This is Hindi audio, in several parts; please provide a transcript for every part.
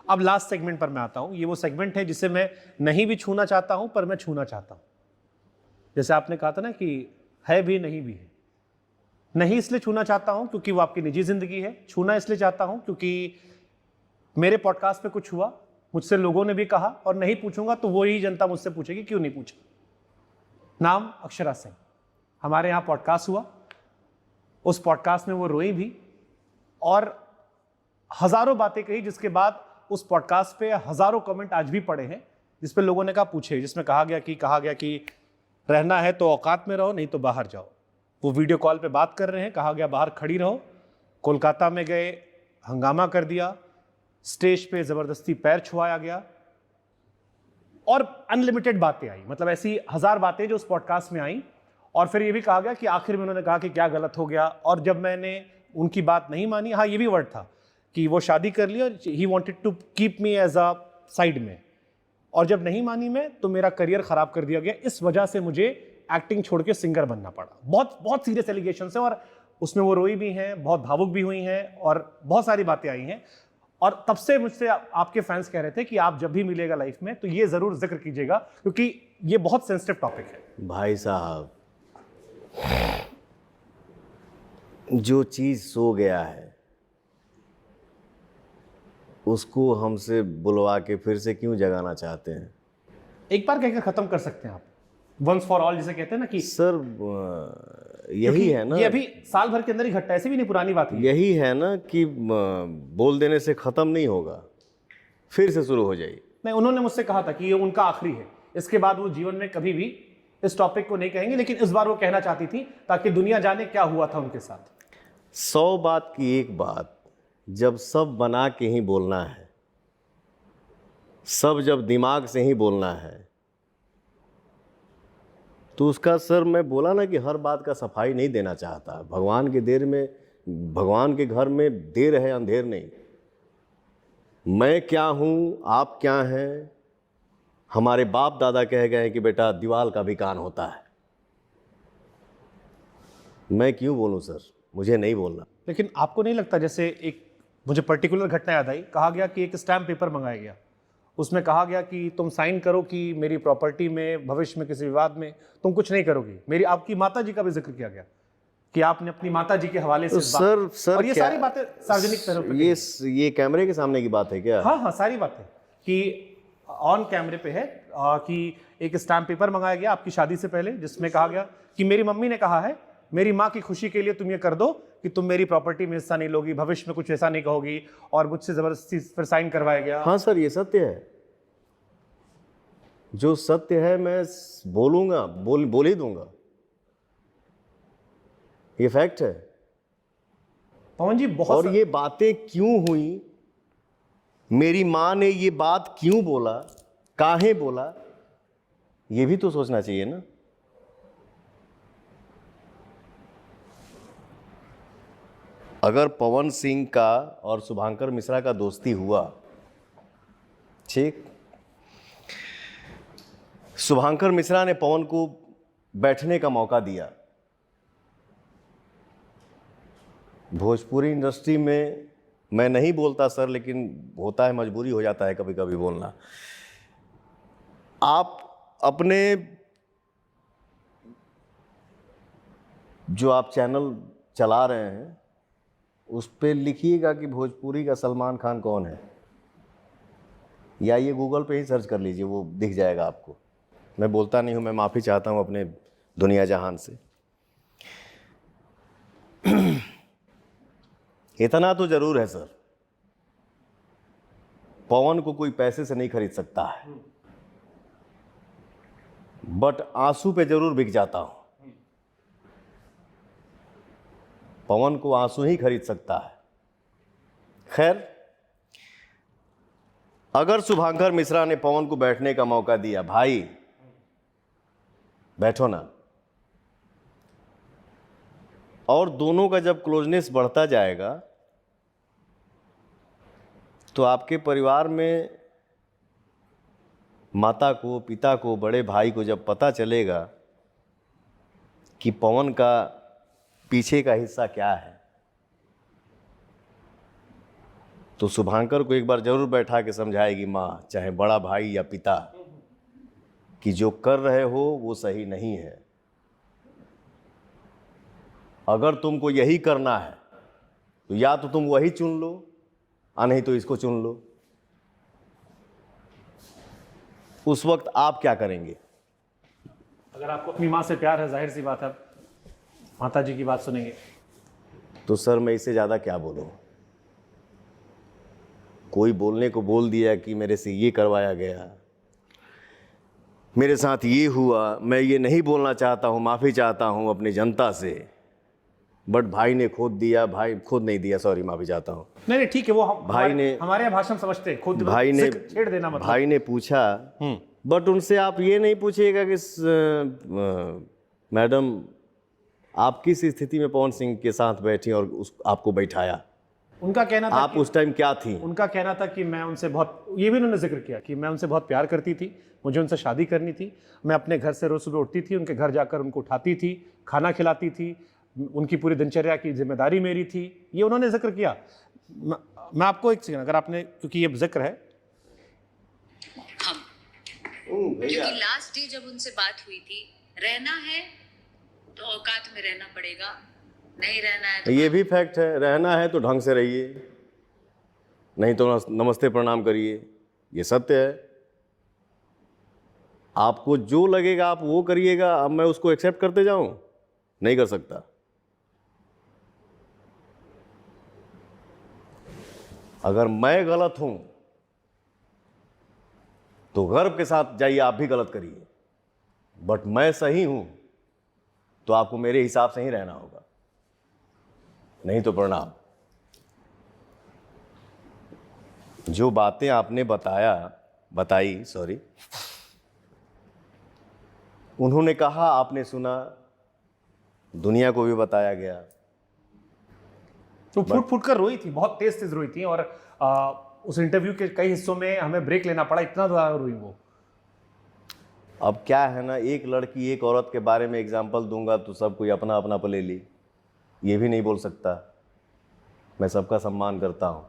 अब लास्ट सेगमेंट पर मैं आता हूं। ये वो सेगमेंट है जिसे मैं नहीं भी छूना चाहता हूं पर मैं छूना चाहता हूं। जैसे आपने कहा था ना कि है भी नहीं भी है। नहीं इसलिए छूना चाहता हूं क्योंकि वो आपकी निजी जिंदगी है। छूना इसलिए चाहता हूं क्योंकि मेरे पॉडकास्ट पे कुछ हुआ, मुझसे लोगों ने भी कहा, और नहीं पूछूंगा तो वो ही जनता मुझसे पूछेगी क्यों नहीं पूछा। नाम अक्षरा सिंह। हमारे यहां पॉडकास्ट हुआ, उस पॉडकास्ट में वो रोई भी और हजारों बातें कही, जिसके बाद उस पॉडकास्ट पे हजारों कमेंट आज भी पड़े हैं जिस पे लोगों ने कहा पूछे, जिसमें कहा गया कि रहना है तो औकात में रहो, नहीं तो बाहर जाओ। वो वीडियो कॉल पे बात कर रहे हैं, कहा गया बाहर खड़ी रहो। कोलकाता में गए, हंगामा कर दिया, स्टेज पे जबरदस्ती पैर छुआया गया और अनलिमिटेड बातें आई। मतलब ऐसी 1000 बातें जो उस पॉडकास्ट में आई। और फिर ये भी कहा गया कि आखिर में उन्होंने कहा कि क्या गलत हो गया, और जब मैंने उनकी बात नहीं मानी, हाँ ये भी वर्ड था कि वो शादी कर ली और he wanted to keep me as a side में, और जब नहीं मानी मैं तो मेरा करियर खराब कर दिया गया। इस वजह से मुझे एक्टिंग छोड़ के सिंगर बनना पड़ा। बहुत बहुत सीरियस एलिगेशन है और उसमें वो रोई भी हैं, बहुत भावुक भी हुई हैं और बहुत सारी बातें आई हैं। और तब से मुझसे आपके फैंस कह रहे थे कि आप जब भी मिलेगा लाइफ में तो ये जरूर जिक्र कीजिएगा क्योंकि ये बहुत सेंसिटिव टॉपिक है। भाई साहब, जो चीज सो गया है उसको हमसे बुलवा के फिर से क्यों जगाना चाहते हैं? एक बार कहकर खत्म कर सकते हैं आप, वंस फॉर ऑल जिसे कहते हैं ना कि सर यही है ना, ये अभी साल भर के अंदर ही घटना, ऐसी भी नहीं पुरानी बात है। यही है ना कि बोल देने से खत्म नहीं होगा, फिर से शुरू हो जाएगी। नहीं, उन्होंने मुझसे कहा था कि ये उनका आखिरी है, इसके बाद वो जीवन में कभी भी इस टॉपिक को नहीं कहेंगे, लेकिन इस बार वो कहना चाहती थी ताकि दुनिया जाने क्या हुआ था उनके साथ। 100 बात की एक बात, जब सब बना के ही बोलना है, सब जब दिमाग से ही बोलना है, तो उसका सर मैं बोला ना कि हर बात का सफाई नहीं देना चाहता। भगवान के देर में, भगवान के घर में देर है अंधेर नहीं। मैं क्या हूँ, आप क्या हैं, हमारे बाप दादा कह गए हैं कि बेटा दीवाल का भी कान होता है। मैं क्यों बोलूँ सर, मुझे नहीं बोलना। लेकिन आपको नहीं लगता, जैसे एक मुझे पर्टिकुलर घटना याद आई, कहा गया कि एक स्टैम्प पेपर मंगाया गया, उसमें कहा गया कि तुम साइन करो कि मेरी प्रॉपर्टी में भविष्य में किसी विवाद में तुम कुछ नहीं करोगी। मेरी आपकी माता जी का भी जिक्र किया गया कि आपने अपनी माता जी के हवाले से तो सर और ये सारी बातें सार्वजनिक तरह पे, ये कैमरे के सामने की बात है क्या? हाँ सारी बातें कि ऑन कैमरे पे है कि एक स्टैम्प पेपर मंगाया गया आपकी शादी से पहले, जिसमें कहा गया कि मेरी मम्मी ने कहा है मेरी माँ की खुशी के लिए तुम ये कर दो कि तुम मेरी प्रॉपर्टी में हिस्सा नहीं लोगी, भविष्य में कुछ ऐसा नहीं कहोगी, और मुझसे जबरदस्ती फिर साइन करवाया गया। हाँ सर, ये सत्य है। जो सत्य है मैं बोलूंगा, बोल ही दूंगा, ये फैक्ट है। पवन जी बहुत और ये बातें क्यों हुई, मेरी माँ ने ये बात क्यों बोला, काहे बोला, ये भी तो सोचना चाहिए ना। अगर पवन सिंह का और शुभांकर मिश्रा का दोस्ती हुआ, ठीक, शुभांकर मिश्रा ने पवन को बैठने का मौका दिया। भोजपुरी इंडस्ट्री में मैं नहीं बोलता सर, लेकिन होता है, मजबूरी हो जाता है कभी कभी बोलना। आप अपने जो आप चैनल चला रहे हैं उस पर लिखिएगा कि भोजपुरी का सलमान खान कौन है, या ये गूगल पे ही सर्च कर लीजिए, वो दिख जाएगा आपको। मैं बोलता नहीं हूँ, मैं माफ़ी चाहता हूँ अपने दुनिया जहान से। इतना तो जरूर है सर, पवन को कोई पैसे से नहीं खरीद सकता है, बट आंसू पे जरूर बिक जाता हूं। पवन को आंसू ही खरीद सकता है। खैर, अगर शुभांकर मिश्रा ने पवन को बैठने का मौका दिया, भाई बैठो ना, और दोनों का जब क्लोजनेस बढ़ता जाएगा तो आपके परिवार में माता को, पिता को, बड़े भाई को जब पता चलेगा कि पवन का पीछे का हिस्सा क्या है, तो शुभांकर को एक बार जरूर बैठा के समझाएगी माँ, चाहे बड़ा भाई या पिता, कि जो कर रहे हो वो सही नहीं है। अगर तुमको यही करना है तो या तो तुम वही चुन लो, और नहीं तो इसको चुन लो। उस वक्त आप क्या करेंगे? अगर आपको अपनी माँ से प्यार है, जाहिर सी बात है माता जी की बात सुनेंगे। तो सर मैं इससे ज़्यादा क्या बोलूं? कोई बोलने को बोल दिया कि मेरे से ये करवाया गया, मेरे साथ ये हुआ, मैं ये नहीं बोलना चाहता हूँ, माफ़ी चाहता हूँ अपनी जनता से, बट भाई ने खुद दिया, भाई खुद नहीं दिया, सॉरी माफ़ी चाहता हूँ। नहीं नहीं ठीक है, वो भाई ने, हमारे यहाँ भाषण समझते हैं, खुद भाई ने छेड़ देना मतलब। भाई ने पूछा, बट उनसे आप ये नहीं पूछिएगा कि मैडम आप किस स्थिति में पवन सिंह के साथ बैठी और आपको बैठाया, उनका कहना था आप उस टाइम क्या थी? उनका कहना था कि मैं उनसे बहुत, ये भी उन्होंने जिक्र किया कि मैं उनसे बहुत प्यार करती थी, मुझे उनसे शादी करनी थी, मैं अपने घर से रोज सुबह उठती थी, उनके घर जाकर उनको उठाती थी, खाना खिलाती थी, उनकी पूरी दिनचर्या की जिम्मेदारी मेरी थी, ये उन्होंने जिक्र किया। मैं आपको एक सेकंड, अगर आपने, क्योंकि ये जिक्र है, क्योंकि लास्ट डे जब उनसे बात हुई थी, रहना है तो औकात में रहना पड़ेगा, नहीं रहना है तो ये भी फैक्ट है, रहना है तो ढंग से रहिए, नहीं तो नमस्ते प्रणाम करिए, ये सत्य है। आपको जो लगेगा आप वो करिएगा। अब मैं उसको एक्सेप्ट करते जाऊं, नहीं कर सकता। अगर मैं गलत हूं तो गर्व के साथ जाइए, आप भी गलत करिए, बट मैं सही हूं तो आपको मेरे हिसाब से ही रहना होगा, नहीं तो प्रणाम। जो बातें आपने बताई, उन्होंने कहा, आपने सुना, दुनिया को भी बताया गया। तो फूट फूट कर रोई थी, बहुत तेज तेज रोई थी, और उस इंटरव्यू के कई हिस्सों में हमें ब्रेक लेना पड़ा, इतना ज़्यादा रोई वो। अब क्या है ना, एक लड़की एक औरत के बारे में एग्जाम्पल दूंगा तो सब कोई अपना अपना पे ले ली, ये भी नहीं बोल सकता। मैं सबका सम्मान करता हूं।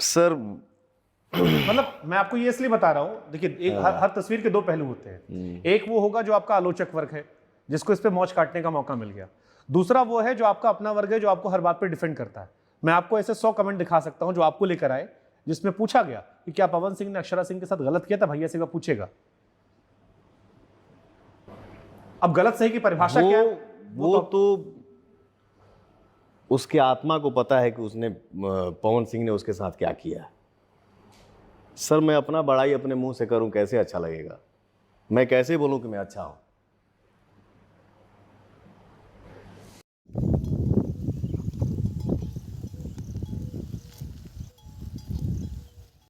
सर मतलब मैं आपको ये इसलिए बता रहा हूं, देखिए एक हर तस्वीर के दो पहलू होते हैं। एक वो होगा जो आपका आलोचक वर्ग है, जिसको इस पे मौज काटने का मौका मिल गया। दूसरा वो है जो आपका अपना वर्ग है, जो आपको हर बात पे डिफेंड करता है। मैं आपको ऐसे 100 कमेंट दिखा सकता हूं जो आपको लेकर आए, जिसमें पूछा गया कि क्या पवन सिंह ने अक्षरा सिंह के साथ गलत किया था, भैया से पूछेगा। अब गलत सही की परिभाषा क्या है? वो तो उसके आत्मा को पता है कि उसने, पवन सिंह ने उसके साथ क्या किया। सर मैं अपना बड़ाई अपने मुंह से करूं, कैसे अच्छा लगेगा? मैं कैसे बोलूं कि मैं अच्छा हूं?